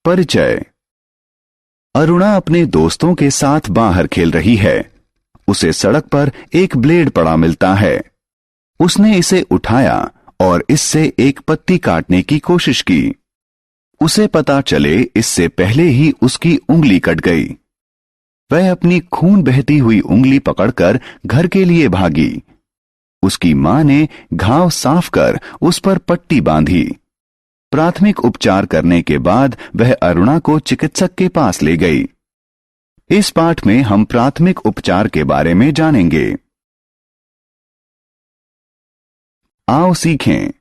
परिचय। अरुणा अपने दोस्तों के साथ बाहर खेल रही है। उसे सड़क पर एक ब्लेड पड़ा मिलता है। उसने इसे उठाया और इससे एक पत्ती काटने की कोशिश की। उसे पता चले इससे पहले ही उसकी उंगली कट गई। वह अपनी खून बहती हुई उंगली पकड़कर घर के लिए भागी। उसकी मां ने घाव साफ कर उस पर पट्टी बांधी। प्राथमिक उपचार करने के बाद वह अरुणा को चिकित्सक के पास ले गई। इस पाठ में हम प्राथमिक उपचार के बारे में जानेंगे। आओ सीखें।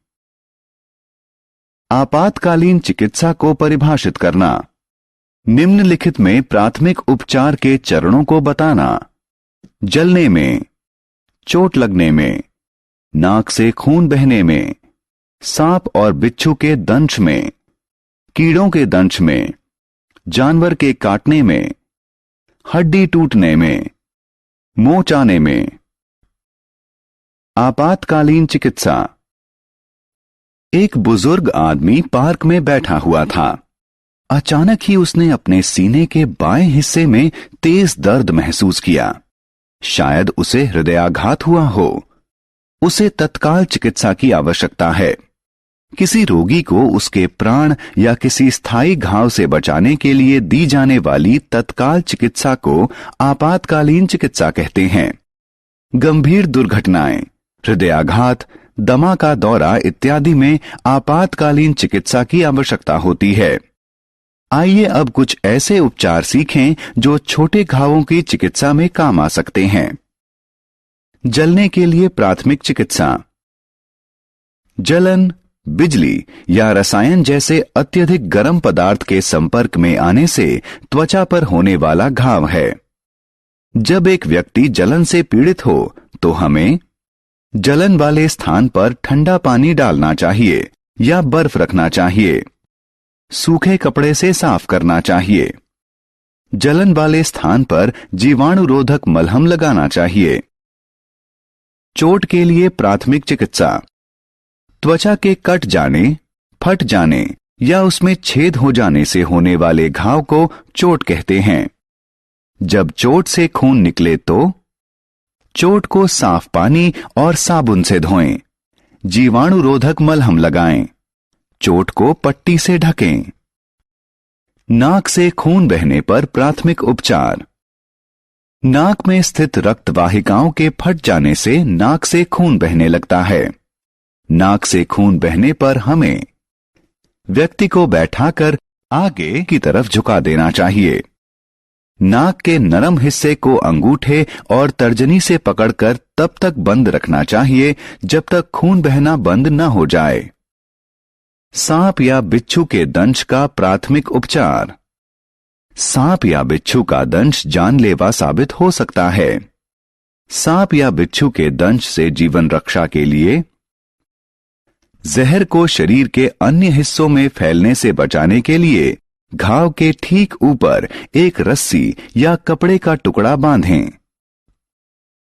आपातकालीन चिकित्सा को परिभाषित करना। निम्नलिखित में प्राथमिक उपचार के चरणों को बताना। जलने में, चोट लगने में, नाक से खून बहने में, सांप और बिच्छू के दंश में, कीड़ों के दंश में, जानवर के काटने में, हड्डी टूटने में, मोच आने में। आपातकालीन चिकित्सा। एक बुजुर्ग आदमी पार्क में बैठा हुआ था। अचानक ही उसने अपने सीने के बाएं हिस्से में तेज दर्द महसूस किया। शायद उसे हृदयाघात हुआ हो। उसे तत्काल चिकित्सा की आवश्यकता है। किसी रोगी को उसके प्राण या किसी स्थायी घाव से बचाने के लिए दी जाने वाली तत्काल चिकित्सा को आपातकालीन चिकित्सा कहते हैं। गंभीर दुर्घटनाएं, हृदयाघात, दमा का दौरा इत्यादि में आपातकालीन चिकित्सा की आवश्यकता होती है। आइए अब कुछ ऐसे उपचार सीखें जो छोटे घावों की चिकित्सा में काम आ सकते हैं। जलने के लिए प्राथमिक चिकित्सा। जलन, बिजली या रसायन जैसे अत्यधिक गर्म पदार्थ के संपर्क में आने से त्वचा पर होने वाला घाव है। जब एक व्यक्ति जलन से पीड़ित हो तो हमें जलन वाले स्थान पर ठंडा पानी डालना चाहिए या बर्फ रखना चाहिए। सूखे कपड़े से साफ करना चाहिए। जलन वाले स्थान पर जीवाणुरोधक मलहम लगाना चाहिए। चोट के लिए प्राथमिक चिकित्सा। त्वचा के कट जाने, फट जाने या उसमें छेद हो जाने से होने वाले घाव को चोट कहते हैं। जब चोट से खून निकले तो चोट को साफ पानी और साबुन से धोएं। जीवाणुरोधक मलहम लगाएं। चोट को पट्टी से ढकें। नाक से खून बहने पर प्राथमिक उपचार। नाक में स्थित रक्त वाहिकाओं के फट जाने से नाक से खून बहने लगता है। नाक से खून बहने पर हमें व्यक्ति को बैठाकर आगे की तरफ झुका देना चाहिए। नाक के नरम हिस्से को अंगूठे और तर्जनी से पकड़कर तब तक बंद रखना चाहिए जब तक खून बहना बंद न हो जाए। सांप या बिच्छू के दंश का प्राथमिक उपचार। सांप या बिच्छू का दंश जानलेवा साबित हो सकता है। सांप या बिच्छू के दंश से जीवन रक्षा के लिए जहर को शरीर के अन्य हिस्सों में फैलने से बचाने के लिए घाव के ठीक ऊपर एक रस्सी या कपड़े का टुकड़ा बांधें।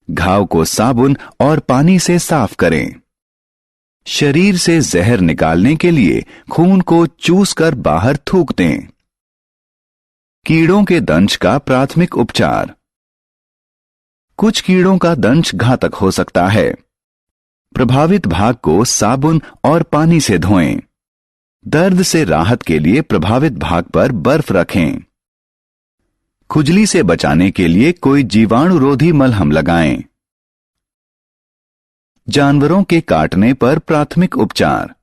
घाव को साबुन और पानी से साफ करें। शरीर से जहर निकालने के लिए खून को चूसकर बाहर थूक दें। कीड़ों के दंश का प्राथमिक उपचार। कुछ कीड़ों का दंश घातक हो सकता है। प्रभावित भाग को साबुन और पानी से धोएं। दर्द से राहत के लिए प्रभावित भाग पर बर्फ रखें। खुजली से बचाने के लिए कोई जीवाणुरोधी मलहम लगाएं। जानवरों के काटने पर प्राथमिक उपचार।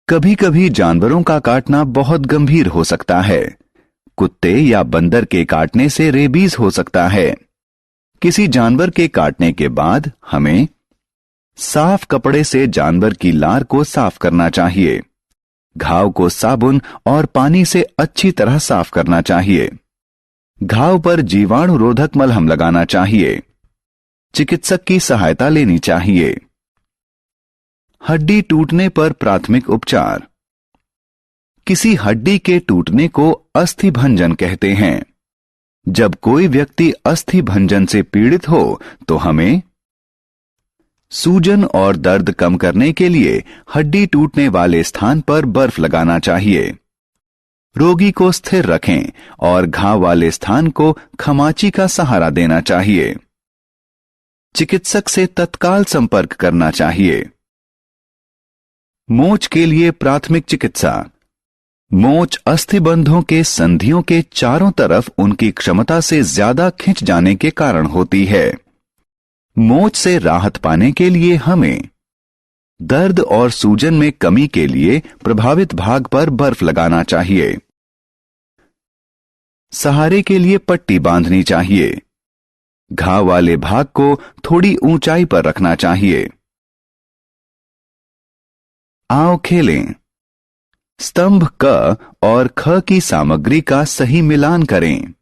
कभी कभी जानवरों का काटना बहुत गंभीर हो सकता है। कुत्ते या बंदर के काटने से रेबीज हो सकता है। किसी जानवर के काटने के बाद हमें साफ कपड़े से जानवर की लार को साफ करना चाहिए। घाव को साबुन और पानी से अच्छी तरह साफ करना चाहिए। घाव पर जीवाणुरोधक मलहम लगाना चाहिए। चिकित्सक की सहायता लेनी चाहिए। हड्डी टूटने पर प्राथमिक उपचार। किसी हड्डी के टूटने को अस्थि भंजन कहते हैं। जब कोई व्यक्ति अस्थि भंजन से पीड़ित हो तो हमें सूजन और दर्द कम करने के लिए हड्डी टूटने वाले स्थान पर बर्फ लगाना चाहिए। रोगी को स्थिर रखें और घाव वाले स्थान को खमाची का सहारा देना चाहिए। चिकित्सक से तत्काल संपर्क करना चाहिए। मोच के लिए प्राथमिक चिकित्सा। मोच अस्थिबंधों के संधियों के चारों तरफ उनकी क्षमता से ज्यादा खिंच जाने के कारण होती है। मोच से राहत पाने के लिए हमें दर्द और सूजन में कमी के लिए प्रभावित भाग पर बर्फ लगाना चाहिए। सहारे के लिए पट्टी बांधनी चाहिए। घाव वाले भाग को थोड़ी ऊंचाई पर रखना चाहिए। आओ खेलें। स्तंभ क और ख की सामग्री का सही मिलान करें।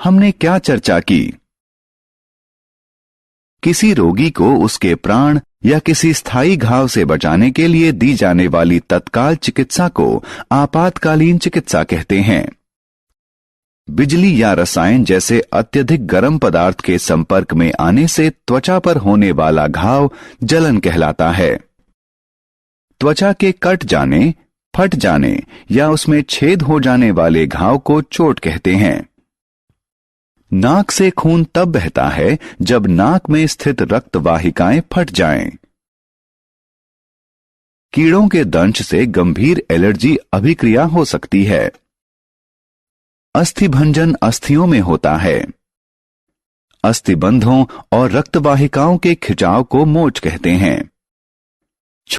हमने क्या चर्चा की? किसी रोगी को उसके प्राण या किसी स्थायी घाव से बचाने के लिए दी जाने वाली तत्काल चिकित्सा को आपातकालीन चिकित्सा कहते हैं। बिजली या रसायन जैसे अत्यधिक गर्म पदार्थ के संपर्क में आने से त्वचा पर होने वाला घाव जलन कहलाता है। त्वचा के कट जाने, फट जाने या उसमें छेद हो जाने वाले घाव को चोट कहते हैं। नाक से खून तब बहता है जब नाक में स्थित रक्त वाहिकाएं फट जाएं। कीड़ों के दंश से गंभीर एलर्जी अभिक्रिया हो सकती है। अस्थिभंजन अस्थियों में होता है। अस्थिबंधों और रक्त वाहिकाओं के खिंचाव को मोच कहते हैं।